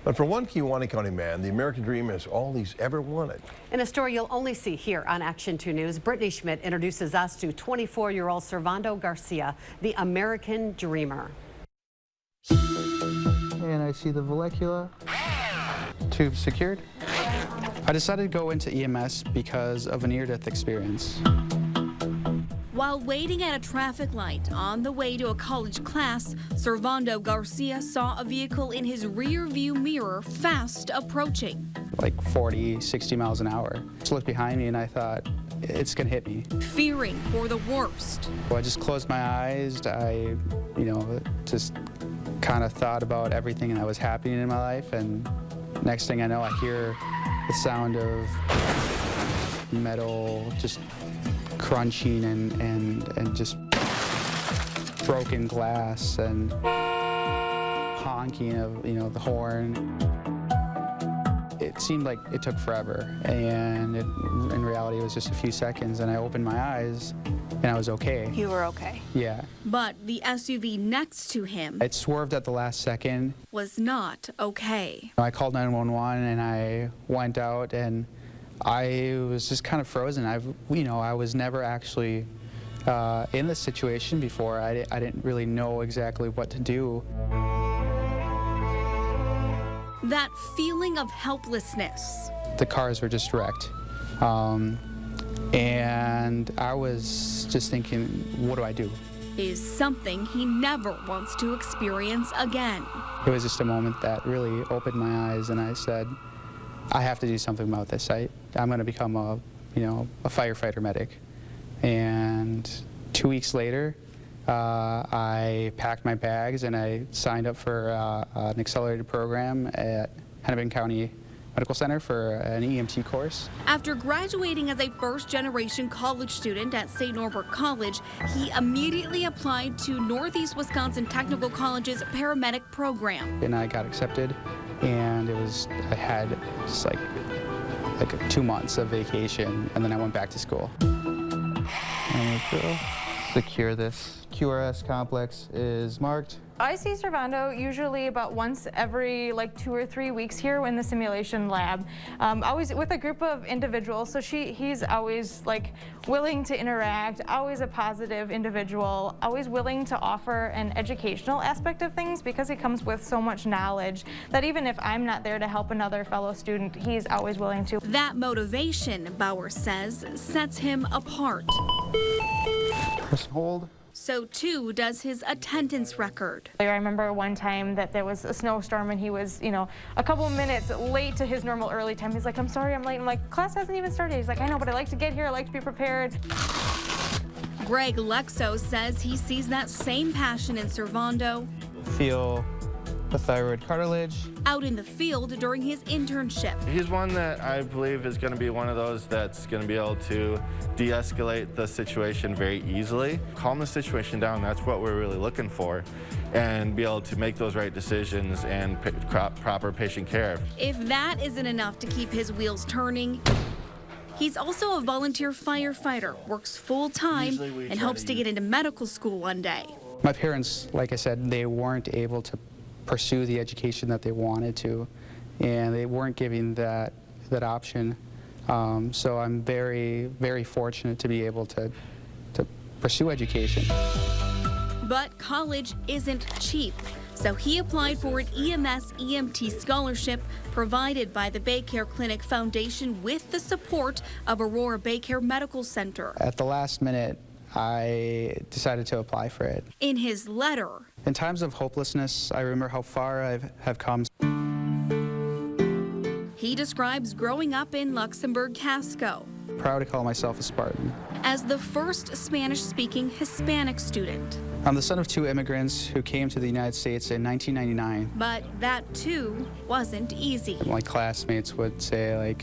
But for one Kewaunee County man, the American dream is all he's ever wanted. In a story you'll only see here on Action 2 News, Brittany Schmidt introduces us to 24-year-old Servando Garcia, the American dreamer. And I see the vallecula. Tube secured. I decided to go into EMS because of a near-death experience. While waiting at a traffic light on the way to a college class, Servando Garcia saw a vehicle in his rear view mirror fast approaching. Like 40, 60 miles an hour. Just looked behind me and I thought, it's gonna hit me. Fearing for the worst. Well, I just closed my eyes. I, just kind of thought about everything that was happening in my life, and next thing I know, I hear the sound of metal just crunching and just broken glass and honking of the horn. It seemed like it took forever, and in reality it was just a few seconds, and I opened my eyes and I was okay. You were okay? Yeah. But the SUV next to him, it swerved at the last second, was not okay. I called 911 and I went out and I was just kind of frozen. I was never actually in this situation before. I didn't really know exactly what to do. That feeling of helplessness. The cars were just wrecked. And I was just thinking, what do I do? Is something he never wants to experience again. It was just a moment that really opened my eyes, and I said, I have to do something about this. I'm going to become a firefighter medic. And 2 weeks later, I packed my bags and I signed up for an accelerated program at Hennepin County Medical Center for an EMT course. After graduating as a first-generation college student at St. Norbert College, he immediately applied to Northeast Wisconsin Technical College's paramedic program. And I got accepted, and I had just like 2 months of vacation, and then I went back to school. And we'll secure this. QRS complex is marked. I see Servando usually about once every 2 or 3 weeks here in the simulation lab, always with a group of individuals. So he's always willing to interact, always a positive individual, always willing to offer an educational aspect of things, because he comes with so much knowledge that even if I'm not there to help another fellow student, he's always willing to. That motivation, Bauer says, sets him apart. Press hold. So too does his attendance record. I remember one time that there was a snowstorm and he was, a couple minutes late to his normal early time. He's like, I'm sorry, I'm late. I'm like, class hasn't even started. He's like, I know, but I like to get here. I like to be prepared. Greg Lexo says he sees that same passion in Servando. Feel the thyroid cartilage. Out in the field during his internship. He's one that I believe is going to be one of those that's going to be able to de-escalate the situation very easily. Calm the situation down, that's what we're really looking for, and be able to make those right decisions and proper patient care. If that isn't enough to keep his wheels turning, he's also a volunteer firefighter, works full-time, and hopes to get into medical school one day. My parents, like I said, they weren't able to pursue the education that they wanted to, and they weren't giving that option. So I'm very, very fortunate to be able to pursue education. But college isn't cheap, so he applied for an EMS EMT scholarship provided by the Baycare Clinic Foundation with the support of Aurora Baycare Medical Center. At the last minute, I decided to apply for it. In his letter, in times of hopelessness, I remember how far I have come. He describes growing up in Luxembourg-Casco. Proud to call myself a Spartan. As the first Spanish-speaking Hispanic student. I'm the son of 2 immigrants who came to the United States in 1999. But that, too, wasn't easy. My classmates would say,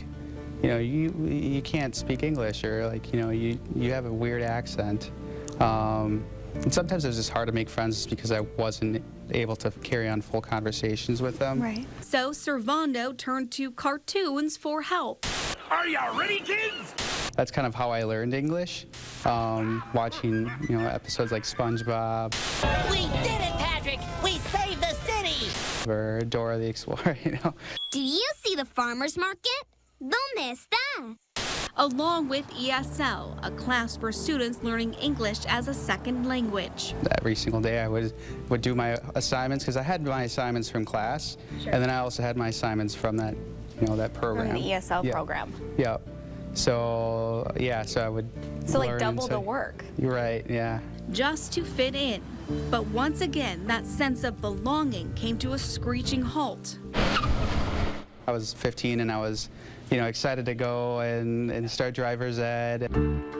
you can't speak English, or you have a weird accent. And sometimes it was just hard to make friends just because I wasn't able to carry on full conversations with them. Right. So Servando turned to cartoons for help. Are you ready, kids? That's kind of how I learned English, watching episodes like SpongeBob. We did it, Patrick! We saved the city! or Dora the Explorer, you know. Do you see the farmer's market? ¿Dónde está? Along with ESL, a class for students learning English as a second language. Every single day I would do my assignments, because I had my assignments from class, and then I also had my assignments from that, you know, that program. From the ESL program. Yeah. So, yeah, so I would So like learn double the work. You're right, yeah. Just to fit in. But once again, that sense of belonging came to a screeching halt. I was 15 and I was, you know, excited to go and start driver's ed.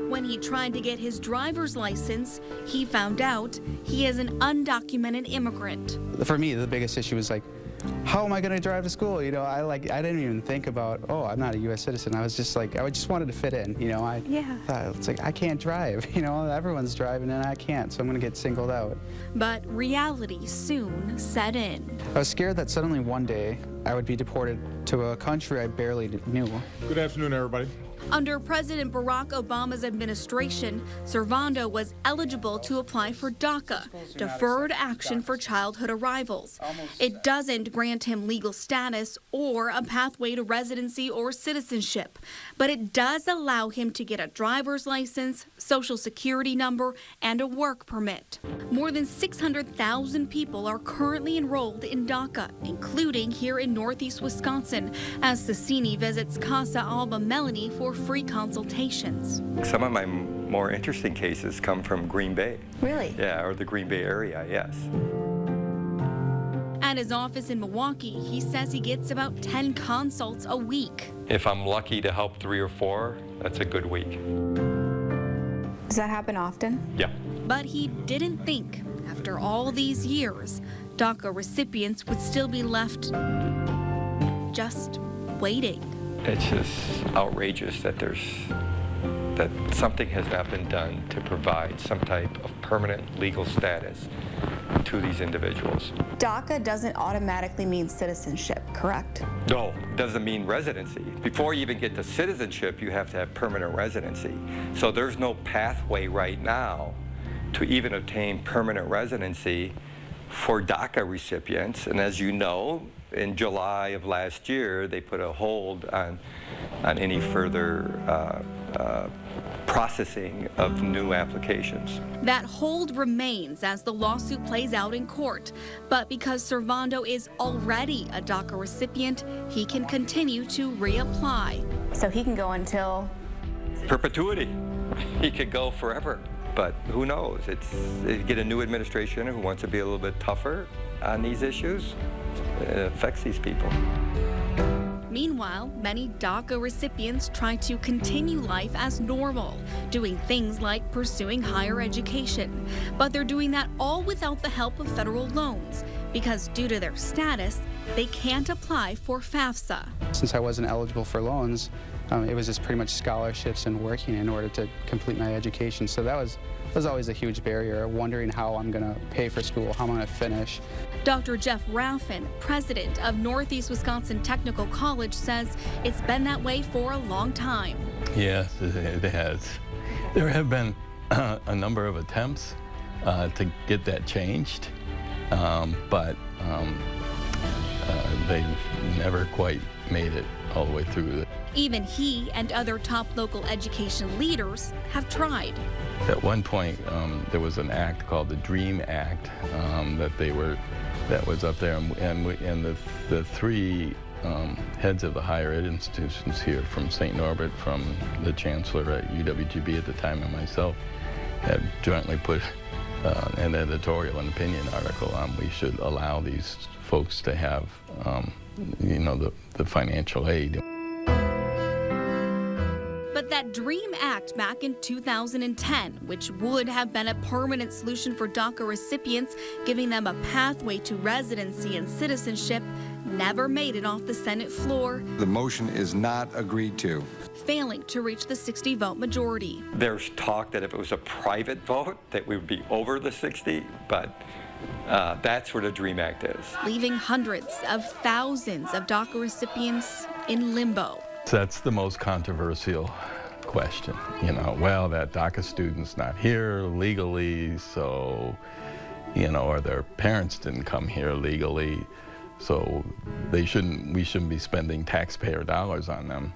When he tried to get his driver's license, he found out he is an undocumented immigrant. For me, the biggest issue was like, how am I going to drive to school? You know, I didn't even think about, oh, I'm not a U.S. citizen. I was just like, I just wanted to fit in. You know, I thought, it's like, I can't drive. You know, everyone's driving and I can't, so I'm going to get singled out. But reality soon set in. I was scared that suddenly one day I would be deported to a country I barely knew. Good afternoon, everybody. Under President Barack Obama's administration, Servando was eligible to apply for DACA, Deferred Action for Childhood Arrivals. It doesn't grant him legal status or a pathway to residency or citizenship, but it does allow him to get a driver's license, social security number, and a work permit. More than 600,000 people are currently enrolled in DACA, including here in Northeast Wisconsin, as Sassini visits Casa Alba Melanie for free consultations. Some of my more interesting cases come from Green Bay. Really? Yeah, or the Green Bay area, yes. At his office in Milwaukee, he says he gets about 10 consults a week. If I'm lucky to help 3 or 4, that's a good week. Does that happen often? Yeah. But he didn't think, after all these years, DACA recipients would still be left just waiting. It's just outrageous that that something has not been done to provide some type of permanent legal status to these individuals. DACA doesn't automatically mean citizenship, correct? No, it doesn't mean residency. Before you even get to citizenship, you have to have permanent residency. So there's no pathway right now to even obtain permanent residency for DACA recipients. And as you know, in July of last year, they put a hold on any further processing of new applications. That hold remains as the lawsuit plays out in court. But because Servando is already a DACA recipient, he can continue to reapply. So he can go until? Perpetuity. He could go forever. But who knows? You get a new administration who wants to be a little bit tougher on these issues. It affects these people. Meanwhile, many DACA recipients try to continue life as normal, doing things like pursuing higher education. But they're doing that all without the help of federal loans, because due to their status, they can't apply for FAFSA. Since I wasn't eligible for loans, it was just pretty much scholarships and working in order to complete my education. So that was always a huge barrier, wondering how I'm going to pay for school, how I'm going to finish. Dr. Jeff Raffin, president of Northeast Wisconsin Technical College, says it's been that way for a long time. Yes, it has. There have been a number of attempts to get that changed, but they've never quite made it all the way through. Even he and other top local education leaders have tried. At one point, there was an act called the DREAM Act that was up there, and the three heads of the higher ed institutions here, from St. Norbert, from the chancellor at UWGB at the time, and myself, had jointly put an editorial and opinion article on we should allow these folks to have, the financial aid. But that DREAM Act back in 2010, which would have been a permanent solution for DACA recipients, giving them a pathway to residency and citizenship, never made it off the Senate floor. The motion is not agreed to. Failing to reach the 60-vote majority. There's talk that if it was a private vote, that we would be over the 60, but that's where the DREAM Act is. Leaving hundreds of thousands of DACA recipients in limbo. That's the most controversial question. Well, that DACA student's not here legally, so, or their parents didn't come here legally. So we shouldn't be spending taxpayer dollars on them.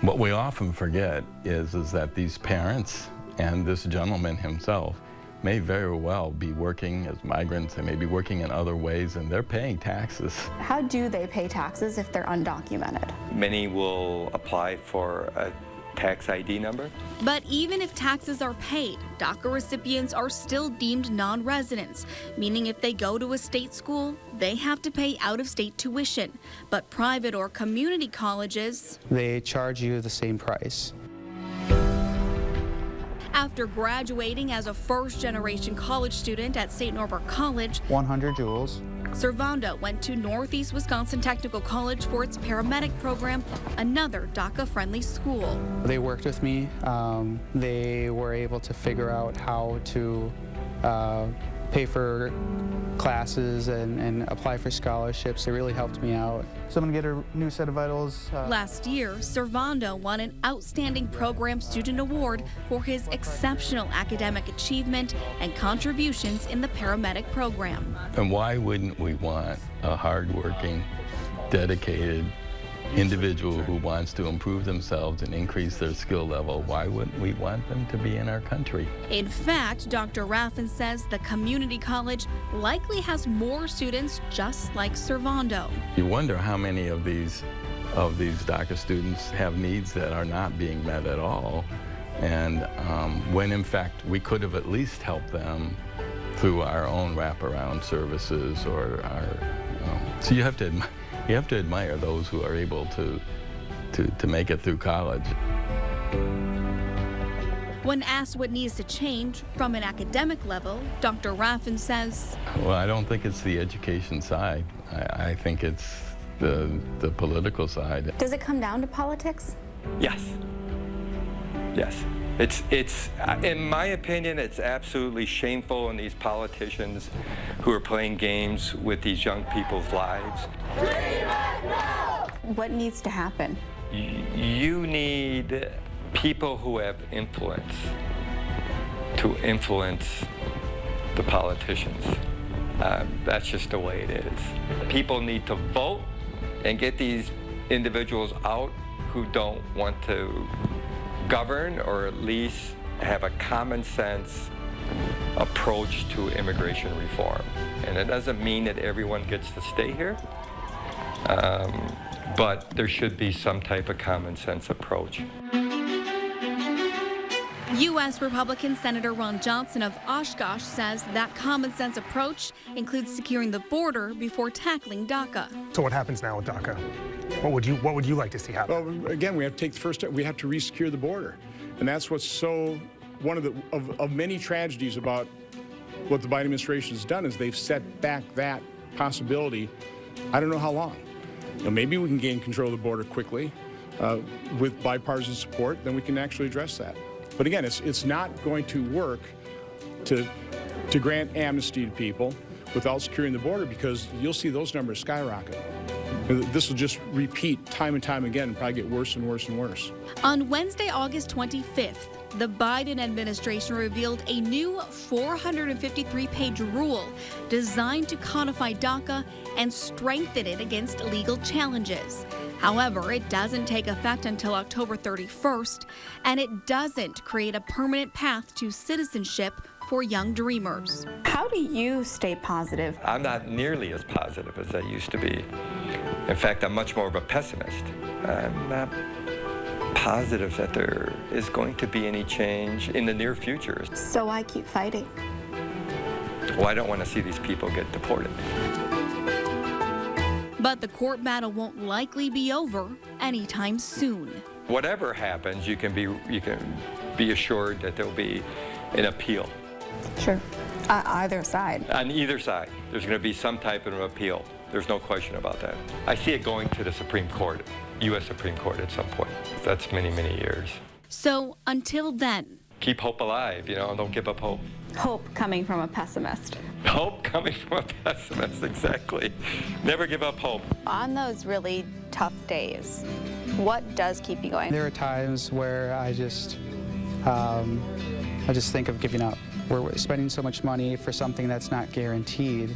What we often forget is that these parents and this gentleman himself may very well be working as migrants. They may be working in other ways, and they're paying taxes. How do they pay taxes if they're undocumented? Many will apply for a tax ID number. But even if taxes are paid, DACA recipients are still deemed non-residents, meaning if they go to a state school, they have to pay out-of-state tuition. But private or community colleges, they charge you the same price. After graduating as a first-generation college student at St. Norbert College, 100 joules. Servando went to Northeast Wisconsin Technical College for its paramedic program, another DACA-friendly school. They worked with me. They were able to figure out how to pay for classes and apply for scholarships. It really helped me out. So I'm gonna get a new set of vitals. Last year, Servando won an Outstanding Program Student Award for his exceptional academic achievement and contributions in the paramedic program. And why wouldn't we want a hardworking, dedicated individual who wants to improve themselves and increase their skill level? Why wouldn't we want them to be in our country? In fact, Dr. Raffin says the community college likely has more students just like Servando. You wonder how many of these DACA students have needs that are not being met at all, and when in fact we could have at least helped them through our own wraparound services or our. So you have to admire those who are able to make it through college. When asked what needs to change from an academic level, Dr. Raffin says, well, I don't think it's the education side. I think it's the political side. Does it come down to politics? Yes. Yes. It's in my opinion, it's absolutely shameful in these politicians who are playing games with these young people's lives. What needs to happen? You need people who have influence to influence the politicians. That's just the way it is. People need to vote and get these individuals out who don't want to govern, or at least have a common sense approach to immigration reform. And it doesn't mean that everyone gets to stay here, but there should be some type of common sense approach. U.S. Republican Senator Ron Johnson of Oshkosh says that common sense approach includes securing the border before tackling DACA. So what happens now with DACA? What would you like to see happen? Well, again, we have to take the first step. We have to re-secure the border, and that's what's so one of many tragedies about what the Biden administration has done is they've set back that possibility. I don't know how long. Maybe we can gain control of the border quickly with bipartisan support. Then we can actually address that. But again, it's not going to work to grant amnesty to people without securing the border, because you'll see those numbers skyrocket. This will just repeat time and time again and probably get worse and worse and worse. On Wednesday, August 25th, the Biden administration revealed a new 453-page rule designed to codify DACA and strengthen it against legal challenges. However, it doesn't take effect until October 31st, and it doesn't create a permanent path to citizenship for young dreamers. How do you stay positive? I'm not nearly as positive as I used to be. In fact, I'm much more of a pessimist. I'm not positive that there is going to be any change in the near future. So I keep fighting. Well, I don't want to see these people get deported. But the court battle won't likely be over anytime soon. Whatever happens, you can be assured that there'll be an appeal. Sure. Either side. On either side, there's going to be some type of appeal. There's no question about that. I see it going to the Supreme Court, U.S. Supreme Court at some point. That's many, many years. So until then, keep hope alive, don't give up hope. Hope coming from a pessimist. Hope coming from a pessimist, exactly. Never give up hope. On those really tough days, what does keep you going? There are times where I just think of giving up. We're spending so much money for something that's not guaranteed.